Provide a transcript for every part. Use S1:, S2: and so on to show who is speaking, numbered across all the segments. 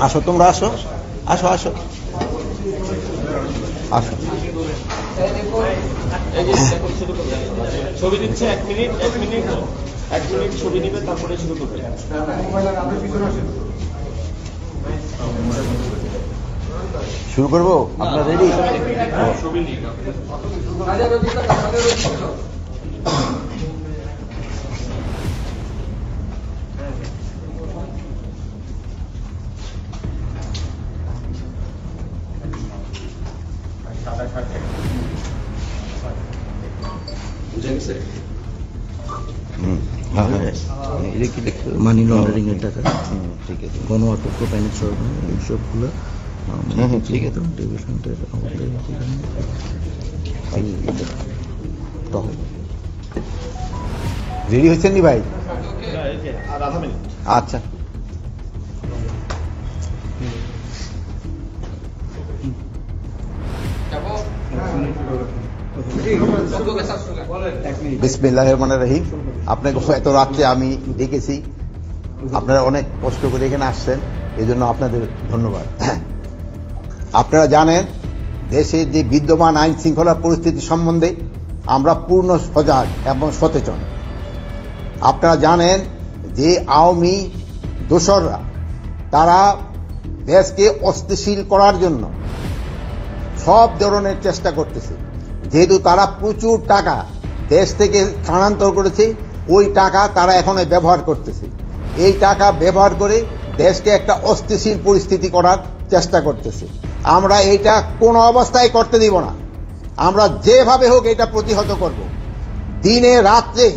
S1: আসো, তোমরা আসো, আসো আসো আসো।
S2: ছবি দিচ্ছে, 1 মিনিট ছবি নিবে, তারপরে শুরু করবে।
S1: শুরু করবো? আপনারা রেডি?
S3: মানি লন্ডারিং এর টাকা, ঠিক আছে, গণ আতঙ্ক প্যানিক সরবরাহ, এইসবগুলো ঠিক আছে। ডিভিশনটার আমাদের
S1: রেডি হয়েছেন নি ভাই? আচ্ছা, বিসমিল্লাহির রহমানির রহিম। আপনাকে এত রাত্রে আমি ডেকেছি, আপনারা অনেক কষ্ট করে এখানে আসছেন, এই জন্য আপনাদের ধন্যবাদ। আপনারা জানেন দেশে যে বিদ্যমান আইন শৃঙ্খলা পরিস্থিতি সম্বন্ধে আমরা পূর্ণ সজাগ এবং সচেতন। আপনারা জানেন যে আওয়ামী দোসররা তারা দেশকে অস্থিতিশীল করার জন্য সব ধরনের চেষ্টা করতেছে। যেহেতু তারা প্রচুর টাকা দেশ থেকে স্থানান্তর করেছে, ওই টাকা তারা এখন ব্যবহার করতেছে। এই টাকা ব্যবহার করে দেশকে একটা অস্থিতিশীল পরিস্থিতি করার চেষ্টা করতেছে। আমরা এইটা কোনো অবস্থায় করতে দিব না। আমরা যেভাবে হোক এটা প্রতিহত করব। দিনে রাত্রে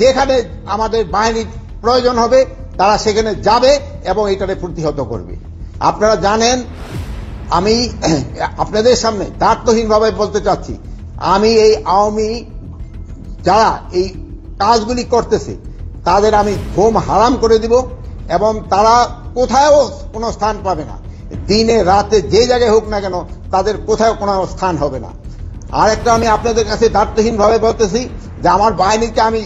S1: যেখানে আমাদের বাহিনীর প্রয়োজন হবে তারা সেখানে যাবে এবং এটাকে প্রতিহত করবে। আপনারা জানেন, আমি আপনাদের সামনে দায়িত্বহীনভাবে বলতে চাচ্ছি, আমি এই আওয়ামী যারা এই কাজগুলি করতেছে তাদের আমি ঘুম হারাম করে দিব এবং তারা কোথাও কোনো স্থান পাবে না। দিনে রাতে যে জায়গায় হোক না কেন তাদের কোথাও কোনো স্থান হবে না। আর একটা আমি আপনাদের কাছে দায়িত্বহীনভাবে বলতেছি যে আমার বাহিনীকে আমি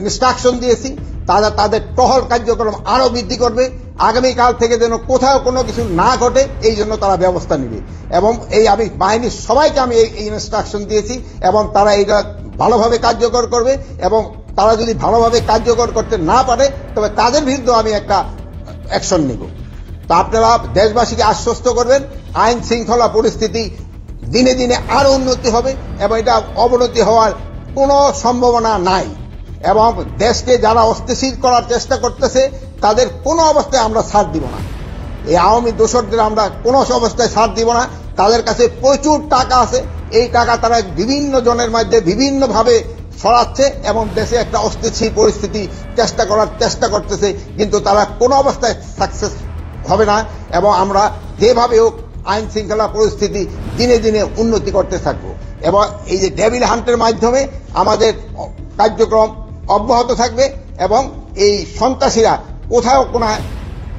S1: ইনস্ট্রাকশন দিয়েছি, তারা তাদের টহল কার্যক্রম আরো বৃদ্ধি করবে। আগামীকাল থেকে যেন কোথাও কোনো কিছু না ঘটে এই জন্য তারা ব্যবস্থা নেবে। এবং এই আমি বাহিনীর সবাইকে আমি এই ইনস্ট্রাকশন দিয়েছি এবং তারা এটা ভালোভাবে কার্যকর করবে। এবং তারা যদি ভালোভাবে কার্যকর করতে না পারে তবে তাদের বিরুদ্ধে আমি একটা অ্যাকশন নিব। তা আপনারা দেশবাসীকে আশ্বস্ত করবেন, আইন শৃঙ্খলা পরিস্থিতি দিনে দিনে আরো উন্নতি হবে এবং এটা অবনতি হওয়ার কোনো সম্ভাবনা নাই। এবং দেশকে যারা অস্থিতিশীল করার চেষ্টা করতেছে তাদের কোনো অবস্থায় আমরা ছাড় দিব না। এই আওয়ামী দোসরদের আমরা কোনো অবস্থায় ছাড় দিব না। তাদের কাছে প্রচুর টাকা আছে, এই টাকা তারা বিভিন্ন জনের মধ্যে বিভিন্নভাবে ছড়াচ্ছে এবং দেশে একটা অস্থিতিশীল পরিস্থিতি চেষ্টা করতেছে, কিন্তু তারা কোনো অবস্থায় সাকসেস হবে না। এবং আমরা যেভাবে হোক আইন শৃঙ্খলা পরিস্থিতি দিনে দিনে উন্নতি করতে থাকবো এবং এই যে ডেভিল হান্টের মাধ্যমে আমাদের কার্যক্রম অব্যাহত থাকবে এবং এই সন্ত্রাসীরা কোথাও কোনো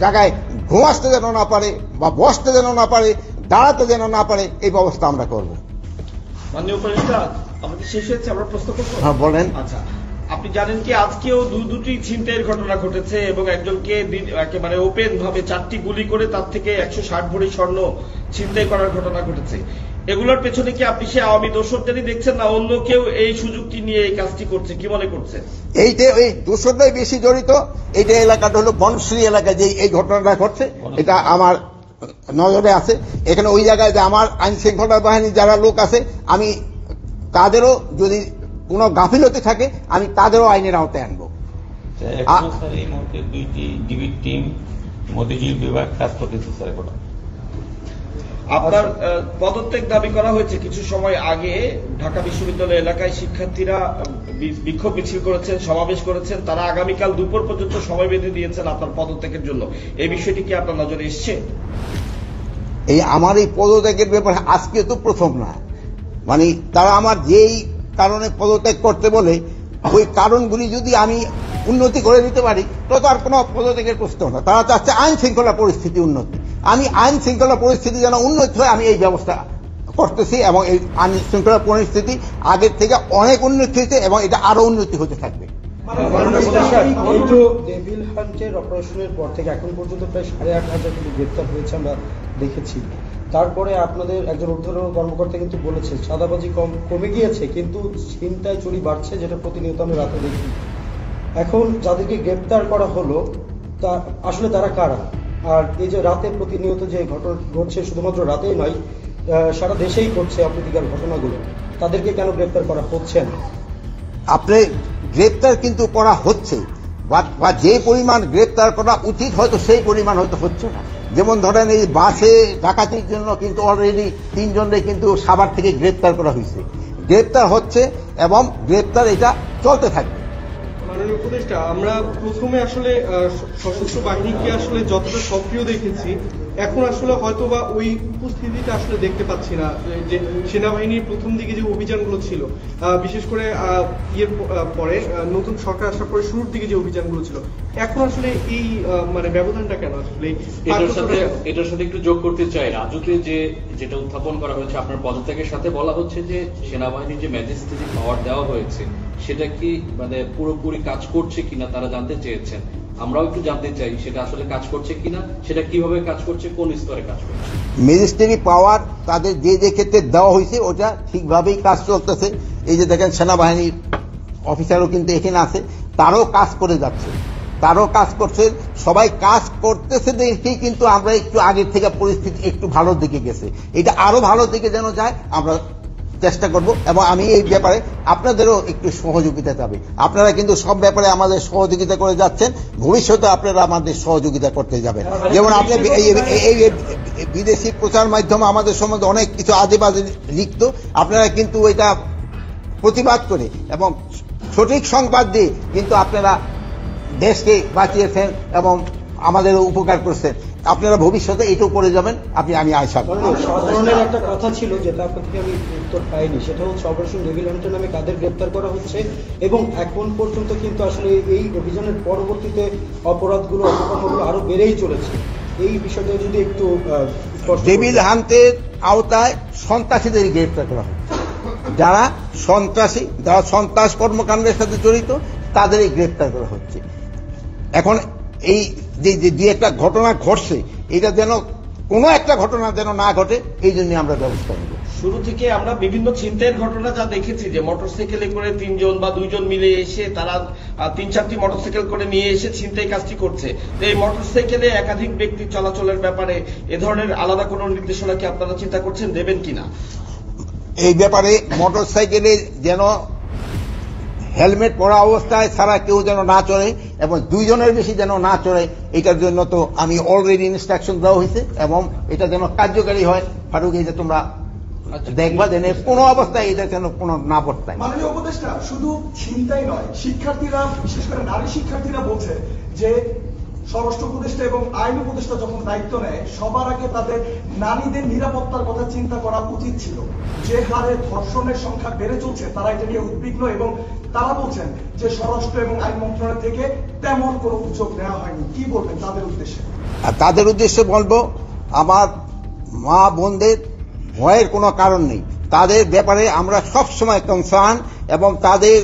S1: জায়গায় ঘুমাতে যেন না পারে বা বসতে যেন না পারে, দাঁড়াতে যেন না পারে, এই ব্যবস্থা আমরা করব।
S2: মাননীয় উপদেষ্টা, আমাদের শেষ হয়েছে, আমরা প্রশ্ন করবো।
S1: হ্যাঁ, বলেন।
S2: আচ্ছা, আপনি জানেন কি আজকেও দুটি ছিনতাইয়ের ঘটনা ঘটেছে এবং একজনকে একেবারে ওপেন ভাবে 4টি গুলি করে তার থেকে 160 ভরি স্বর্ণ ছিনতাই করার ঘটনা ঘটেছে। এগুলোর পেছনে কি আপনি সে আওয়ামী দোসরদেরই দেখছেন না অন্য কেউ এই সুযোগটি নিয়ে এই কাজটি করছে, কি মনে করছেন?
S1: এইটা এই দোসররাই বেশি জড়িত। এইটা এলাকাটা হলো বনশ্রী এলাকা, যে এই ঘটনাটা ঘটছে এটা আমার নজরে আছে। এখানে ওই জায়গায় যে আমার আইন শৃঙ্খলা বাহিনীর যারা লোক আছে, আমি তাদেরও যদি কোনো গাফিলতি থাকে আমি তাদেরও আইনের আওতায় আনবো।
S4: এই মুহূর্তে 2টি ডিবি টিম মতিঝিল বিভাগ কাজ করতেছে স্যার। এখন
S2: আপনার পদত্যাগ দাবি করা হয়েছে কিছু সময় আগে। ঢাকা বিশ্ববিদ্যালয় এলাকায় শিক্ষার্থীরা বিক্ষোভ মিছিল করেছেন, সমাবেশ করেছেন, তারা আগামীকাল দুপুর পর্যন্ত সময় বেঁধে দিয়েছেন আপনার পদত্যাগের জন্য। এই বিষয়টি কি আপনার নজরে এসছে?
S1: এই আমার এই পদত্যাগের ব্যাপারে আজকে তো প্রথম না, মানে তারা আমার যেই কারণে পদত্যাগ করতে বলে ওই কারণগুলি যদি আমি উন্নতি করে দিতে পারি তো আর কোনো পদত্যাগের প্রশ্ন না। তারা চাচ্ছে আইন শৃঙ্খলা পরিস্থিতি উন্নতি। আমি আইন শৃঙ্খলা পরিস্থিতি যেন উন্নতি হয় আমি এই ব্যবস্থা করতেছি এবং এই আইন শৃঙ্খলা পরিস্থিতি আগের থেকে অনেক উন্নতি হয়েছে এবং এটা আরো উন্নতি হতে থাকবে।
S5: এই তো ডেভিল হান্টের অপারেশনের পর থেকে এখন পর্যন্ত প্রায় 8,500 কিন্তু গ্রেপ্তার হয়েছে আমরা দেখেছি। তারপরে আপনাদের একজন ঊর্ধ্বতন কর্মকর্তা কিন্তু বলেছে চাঁদাবাজি কমে গিয়েছে, কিন্তু ছিনতাই চুরি বাড়ছে, যেটা প্রতিনিয়ত আমরা রাতে দেখি। এখন যাদেরকে গ্রেপ্তার করা হলো তা আসলে তারা কারা? আর এই যে রাতে প্রতিনিয়ত যে ঘটনা ঘটছে, শুধুমাত্র রাতেই নয়, সারা দেশেই ঘটছে অপ্রীতিকর ঘটনাগুলো, তাদেরকে কেন গ্রেপ্তার করা হচ্ছে না?
S1: আপনি গ্রেপ্তার কিন্তু করা হচ্ছে, বা যে পরিমাণ গ্রেপ্তার করা উচিত হয়তো সেই পরিমাণ হয়তো হচ্ছে না। যেমন ধরেন এই বাসে ডাকাতির জন্য কিন্তু অলরেডি 3 জনকে কিন্তু সাভার থেকে গ্রেপ্তার করা হয়েছে, গ্রেপ্তার হচ্ছে এবং গ্রেপ্তার এটা চলতে থাকবে।
S6: মাননীয় উপদেষ্টা, আমরা প্রথমে আসলে সশস্ত্র বাহিনীকে আসলে যতটা সক্রিয় দেখেছি, এখন আসলে হয়তোবা ওই উপস্থিতিটা আসলে দেখতে পাচ্ছি না। যে সেনাবাহিনীর প্রথম দিকে যে অভিযানগুলো ছিল, বিশেষ করে পরে নতুন সরকার আসার পরে শুরুর দিকে যে অভিযানগুলো ছিল, এখন আসলে এই মানে ব্যবধানটা কেন? আসলে
S7: এটার সাথে একটু যোগ করতে চাই, রাজুকে যেটা উত্থাপন করা হয়েছে আপনার পদত্যাগের সাথে, বলা হচ্ছে যে সেনাবাহিনীর যে ম্যাজিস্ট্রেট পাওয়ার দেওয়া হয়েছে সেটা কি মানে পুরোপুরি কাজ করছে কিনা তারা জানতে চেয়েছেন। আমরাও একটু জানতে চাই সেটা আসলে কাজ করছে কিনা, সেটা কিভাবে কাজ করছে, কোন স্তরে কাজ করছে।
S1: ম্যাজিস্ট্রেট পাওয়ার তাদের যে ক্ষেত্রে দেওয়া হয়েছে ওটা ঠিকভাবেই কাজ চলতেছে। এই যে দেখেন সেনাবাহিনীর অফিসারও কিন্তু এখানে আছে, তারও কাজ করে যাচ্ছে, তারও কাজ করছে, সবাই কাজ করতেছে দেখেই কিন্তু আমরা একটু আগের থেকে পরিস্থিতি একটু ভালোর দিকে গেছে। এটা আরো ভালো দিকে যেন যায় আমরা চেষ্টা করব, এবং আমি এই ব্যাপারে আপনাদেরও একটু সহযোগিতা চাই। আপনারা কিন্তু সব ব্যাপারে আমাদের সহযোগিতা করে যাচ্ছেন, ভবিষ্যতে আপনারা আমাদের সহযোগিতা করতে যাবেন। যেমন আপনি এই বিদেশি প্রচার মাধ্যমে আমাদের সম্বন্ধে অনেক কিছু আজে বাজে লিখত, আপনারা কিন্তু এটা প্রতিবাদ করে এবং সঠিক সংবাদ দিয়ে কিন্তু আপনারা দেশকে বাঁচিয়েছেন এবং আমাদের উপকার করছেন। আপনারা ভবিষ্যতে এটাও করে যাবেন, আমি আশা করি।
S5: সাধারণের একটা কথা ছিল যেটা আপনার থেকে আমি উত্তর পাইনি, সেটা হচ্ছে অপারেশন ডেভিল হান্টার নামে কাদের গ্রেপ্তার করা হচ্ছে, এবং এখন পর্যন্ত কিন্তু আসলে এই অভিযানের পরবর্তীতে অপরাধগুলো অপকর্মগুলো আরো বেড়েই চলেছে। এই বিষয়টা যদি একটু
S1: ডেভিল হান্টের আওতায় সন্ত্রাসীদের গ্রেপ্তার করা হচ্ছে, যারা সন্ত্রাসী, যারা সন্ত্রাস কর্মকাণ্ডের সাথে জড়িত তাদেরই গ্রেপ্তার করা হচ্ছে। এখন এই যে একটা ঘটনা ঘটছে, এটা যেন কোনো একটা ঘটনা যেন না ঘটে, এই জন্য আমরা ব্যবস্থা নেব।
S2: শুরু থেকে আমরা বিভিন্ন ছিনতাইয়ের ঘটনা যা দেখেছি, যে মোটরসাইকেলে করে 3 জন বা 2 জন মিলে এসে তারা 3-4টি মোটরসাইকেল করে নিয়ে এসে ছিনতাই কাজটি করছে। এই মোটরসাইকেলে একাধিক ব্যক্তি চলাচলের ব্যাপারে এ ধরনের আলাদা কোনো নির্দেশনা কি আপনারা চিন্তা করছেন, দেবেন কিনা?
S1: এই ব্যাপারে মোটরসাইকেলে যেন হেলমেট পরা অবস্থায় ছাড়া কেউ যেন না চলে এবং 2 জনের বেশি যেন না চলে, এটার জন্য তো আমি অলরেডি ইনস্ট্রাকশন দেওয়া হয়েছে এবং এটা যেন কার্যকারী হয়। ফারুক, এই যে তোমরা দেখবা যেন কোনো অবস্থায় এটা যেন কোনো না বর্তায়।
S8: মাননীয় উপদেষ্টা, শুধু ছিনতাই নয়, শিক্ষার্থীরা, বিশেষ করে নারী শিক্ষার্থীরা বলছে যে স্বরাষ্ট্র উপদেষ্টা এবং আইন উপদেষ্টা যখন দায়িত্ব নেয়, সবার আগে তাদের নারীদের নিরাপত্তার কথা চিন্তা করা উচিত ছিল। যে হারে ধর্ষণের সংখ্যা বেড়ে চলছে, তারা এটা নিয়ে উদ্বিগ্ন এবং তারা বলছেন যে স্বরাষ্ট্র এবং আইন মন্ত্রণালয় থেকে তেমন কোনো উদ্যোগ নেওয়া হয়নি। কি বলবেন তাদের উদ্দেশ্যে?
S1: আর তাদের উদ্দেশ্যে বলবো, আমার মা বোনদের ভয়ের কোনো কারণ নেই, তাদের ব্যাপারে আমরা সব সময় কনসার্ন এবং তাদের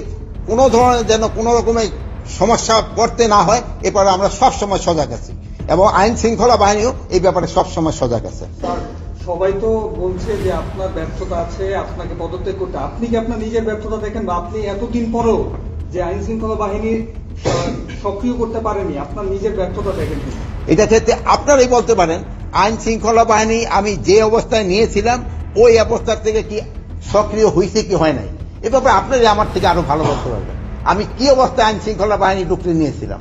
S1: কোনো ধরনের যেন কোনো রকমের সমস্যা পড়তে না হয় এবারে আমরা সব সময় সজাগ আছি এবং আইন শৃঙ্খলা বাহিনীও এই ব্যাপারে সব সময় সজাগ আছে।
S9: সবাই তো বলছে যে আপনার ব্যর্থতা আছে, আপনাকে পদত্যাগ করতে। আপনি কি আপনার নিজের ব্যর্থতা দেখেন, বা আপনি এতদিন পরেও যে আইন শৃঙ্খলা বাহিনী সক্রিয় করতে পারেনি, আপনার নিজের ব্যর্থতা দেখেন?
S1: এটা ক্ষেত্রে আপনারাই বলতে পারেন, আইন শৃঙ্খলা বাহিনী আমি যে অবস্থায় নিয়েছিলাম ওই অবস্থার থেকে কি সক্রিয় হয়েছে কি হয় নাই, এ ব্যাপারে আপনারাই আমার থেকে আরো ভালো বলতে পারবেন। আমি কি অবস্থায় আইন শৃঙ্খলা বাহিনী ঢুকতে নিয়েছিলাম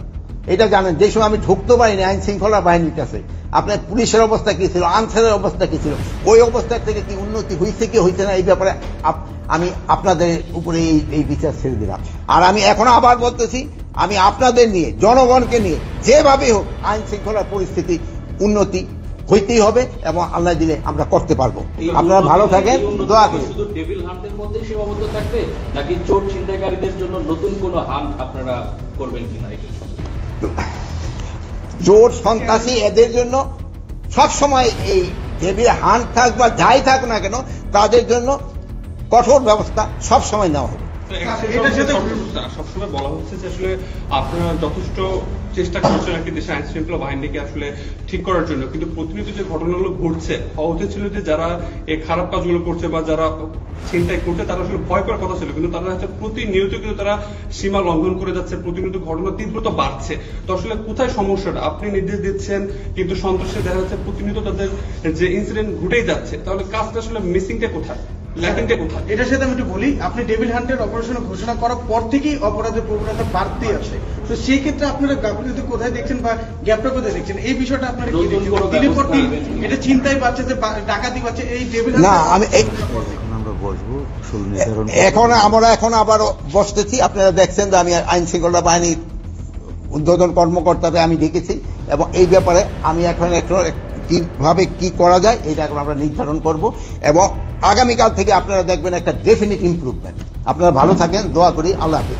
S1: এটা জানেন। যে সময় আমি ঢুকতে পারিনি আইন শৃঙ্খলা বাহিনীর কাছে, আপনার পুলিশের অবস্থা কি ছিল, আনসারের অবস্থা কি ছিল, ওই অবস্থা থেকে কি উন্নতি হয়েছে কি হয়েছে না, এই ব্যাপারে আমি আপনাদের উপরে এই বিচার ছেড়ে দিলাম। আর আমি এখনো আবার বলতেছি, আমি আপনাদের নিয়ে, জনগণকে নিয়ে যেভাবে হোক আইন শৃঙ্খলার পরিস্থিতি উন্নতি হইতেই হবে এবং আল্লাহ দিলে আমরা করতে পারবো। আপনারা ভালো থাকেন, দোয়া করি।
S7: শুধু ডেভিল হান্টের মধ্যে সীমাবদ্ধ থাকবে নাকি চোর ছিনতাইকারীদের জন্য নতুন কোনো হান্ট আপনারা করবেন কিনা?
S1: চোর সন্ত্রাসী এদের জন্য সব সময় এই ডেভিল হান্ট থাক বা যাই থাক না কেন, তাদের জন্য কঠোর ব্যবস্থা সব সময় নেওয়া হবে।
S6: সবসময় বলা হচ্ছে যে আসলে আপনারা যথেষ্ট চেষ্টা করছেন আর কি দেশের আইন শৃঙ্খলা বাহিনীকে আসলে ঠিক করার জন্য, কিন্তু প্রতিনিয়ত যে ঘটনাগুলো ঘটছে হওয়া উচিত ছিল যে যারা এই খারাপ কাজগুলো করছে বা যারা ছিনতাই করছে তারা আসলে ভয় করার কথা ছিল, কিন্তু তারা হচ্ছে প্রতিনিয়ত কিন্তু তারা সীমা লঙ্ঘন করে যাচ্ছে, প্রতিনিয়ত ঘটনার তীব্রতা বাড়ছে। তো আসলে কোথায় সমস্যাটা? আপনি নির্দেশ দিচ্ছেন কিন্তু সন্ত্রাসে দেখা যাচ্ছে প্রতিনিয়ত তাদের যে ইনসিডেন্ট ঘটেই যাচ্ছে, তাহলে কাজটা আসলে মিসিংটা কোথায়, ল্যাকিংটা কোথায়?
S10: এটার সাথে আমি একটু বলি, আপনি ডেভিল হান্টের অপারেশন ঘোষণা করার পর থেকেই অপরাধের প্রবণতা বাড়তেই আছে। তো সেই ক্ষেত্রে আপনারা গাফিলতি কোথায় দেখছেন বা গ্যাপটা কোথায় দেখছেন, এই বিষয়টা আপনারা কি দেখছেন? দিনের পর দিন এটা চিন্তাই পাচ্ছে যে ডাকাতি পাচ্ছে এই ডেভিল
S1: না আমি
S3: আমরা বসবো নির্ধারণ
S1: এখন আবার বসতেছি। আপনারা দেখছেন যে আমি আইন শৃঙ্খলা বাহিনীর উদ্বোধন কর্মকর্তাকে আমি ডেকেছি এবং এই ব্যাপারে আমি এখন কিভাবে কি করা যায় এটা এখন আমরা নির্ধারণ করব এবং আগামীকাল থেকে আপনারা দেখবেন একটা ডেফিনিট ইমপ্রুভমেন্ট। আপনারা ভালো থাকেন, দোয়া করি। আল্লাহ হাফেজ।